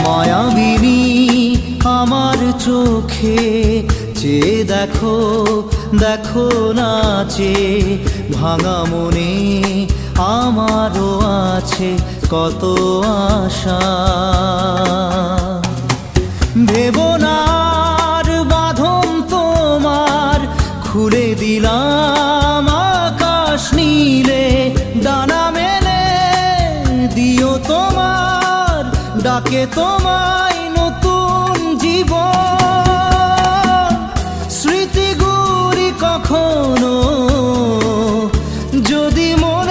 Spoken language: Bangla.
মায়াবিনী আমার চোখে চেয়ে দেখো, দেখো নাচে ভাঙা মনে আমারও আছে কত আশা। ভেবনার বাঁধন তোমার খুলে দিলাম আকাশ নীলে, ডানা মেলে দিও তোমার ডাকে তোমায় নতুন জীবন। স্মৃতিগুলি কখনো যদি মনে